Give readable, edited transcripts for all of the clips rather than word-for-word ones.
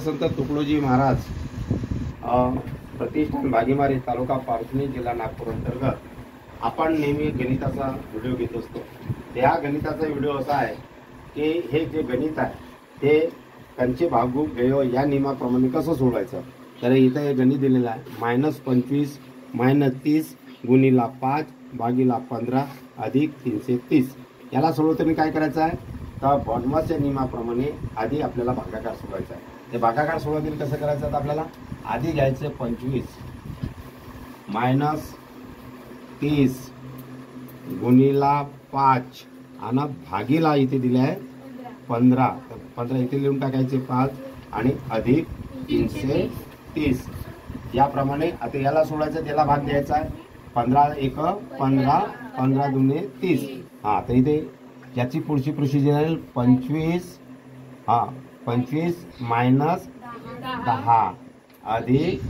संत तुकडोजी महाराज प्रतिष्ठान भागीमारी तालुका पारसनी जिल्हा नागपूर अंतर्गत आपण नेहमी गणिताचा व्हिडिओ घेत असतो। या गणिताचा व्हिडिओ असा आहे की हे जे गणित आहे ते कंचे भागू गयो या नियमाप्रमाणे कसं सोडवायचं। तर इथं हे गणित दिलेलं आहे -25 -30 गुणिला 5 भागिला 15 अधिक 330। याला सोडवताना काय करायचं आहे तर बॉडमासच्या नियमाप्रमाणे आधी आपल्याला भागाकार सोडवायचा आहे। ते भागाकार सोडवताना कसं करायचं तर आपल्याला आधी घ्यायचं 25 -30 गुणिला 5 आणि भागीला इथे दिले आहे 15। 15 इथे लिहून टाकायचे 5 आणि अधिक 330 याप्रमाणे। आता याला सोडायचं, त्याला भाग द्यायचा आहे 15 1 15 15 दुने 30। हा तर इथे याची पुढची प्रोसिजर आहे 25 -10 अधिक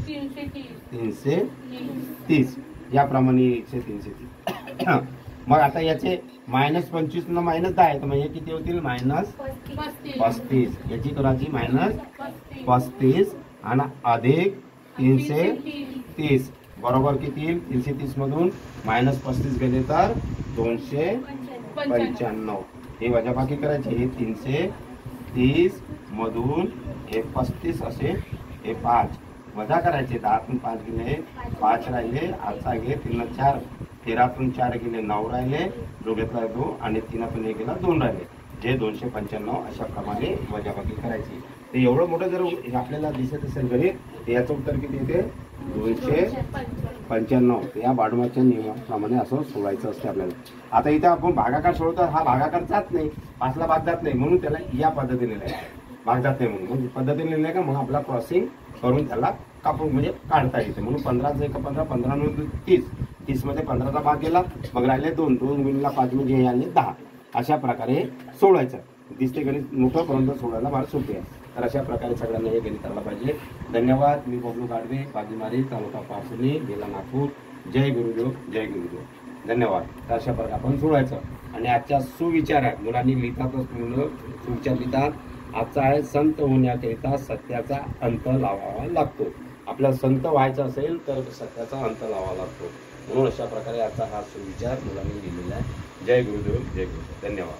330 याप्रमाणे 330। मग आता याचे -25 न -10 आहे तर मग हे किती होतील -35। याची करायची -35 आणि अधिक 330 बरोबर किती येईल 330 मधून -35 गेले तर 295। हे वजाबाकी करायचे, हे 330 मधून हे 35 असे हे 5 वजा करायचे, 10तून 5 गेले 5 राहिले, आजचा घे 3 4 13तून 4 गेले 9 राहिले, जो घेतला 2 आणि 3तून 1 गेला 2 राहिले, जे 295 अशा प्रमाणे वजाबाकी करायची। ते एवढं मोठं जर आपल्याला दिसत असेल गणित याचं उत्तर किती येते 295। या बाडमाच्या नियमाप्रमाणे असं सोडायचं असते आपल्याला। आता इथे आपण भागाकार सोडवतो, हा भागाकार जात नाही, 5 ला भाग जात नाही म्हणून त्याला या पद्धतीने भाग जात नाही म्हणून पद्धतीने लिहिलं का मग आपला क्रॉसिंग करून त्याला कापून म्हणजे काढता येते। म्हणून 15 1 15 15 30 30 मध्ये 15चा भाग गेला, मग राहिले 2 गुणिला 5 म्हणजे हे आले 10। अशा प्रकारे सोडवायचं दिसते गणित मोठं परंतु सोडायला फार सोपे आहे। तर अशा प्रकारे सगळ्यांना हे गणित करायला पाहिजे। धन्यवाद। मी बबलू गाडवे, भागीमारी तालुका पारसनी जिल्हा नागपूर। जय गुरुदेव जय गुरुदेव। धन्यवाद। तर अशा प्रकारे आपण सोडवायचं। आणि आजच्या सुविचार आहे, मुलांनी लिहितातच मुलं सुविचार लिहितात। आजचा आहे संत होण्याकरिता सत्याचा अंत लावावा लागतो। आपल्याला संत व्हायचं असेल तर सत्याचा अंत लावावा लागतो, म्हणून अशा प्रकारे आजचा हा सुविचार मुलांनी लिहिलेला आहे। जय गुरुदेव जय गुरुदेव। धन्यवाद।